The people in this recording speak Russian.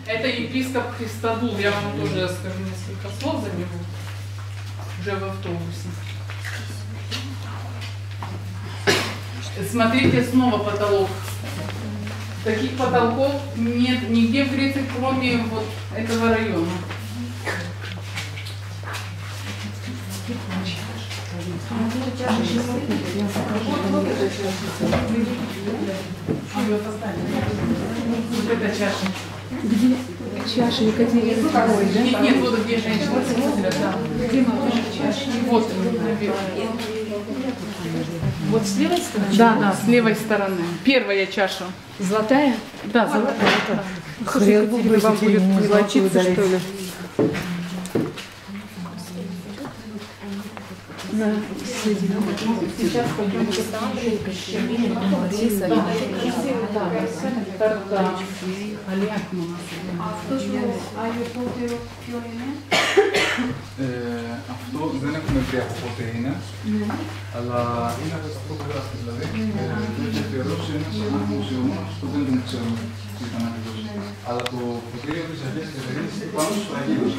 Это епископ Христодул. Я вам тоже скажу несколько слов за него. Уже в автобусе. Смотрите, снова потолок. Таких потолков нет нигде в Греции, кроме вот этого района. Вот эта чаша. Где чаша Екатерины II, да? Нет, вот где женщина смотрят, да. Где наша чаша? Вот наверное. Вот с левой стороны? Да, с левой стороны. Первая чаша. Золотая? Да, золотая. Хрен вам будет мелочиться, что ли? Да, сейчас пойдем Αυτό δεν έχουμε βρει από πότε είναι, αλλά είναι φωτογράφηση δηλαδή. Το έχει αφιερώσει ένας μουσιωμός που δεν τον ξέρουμε τι ήταν ακριβώς. Αλλά το κτίριο της Αγίας Κατερίνης πάνω στο Αγίος.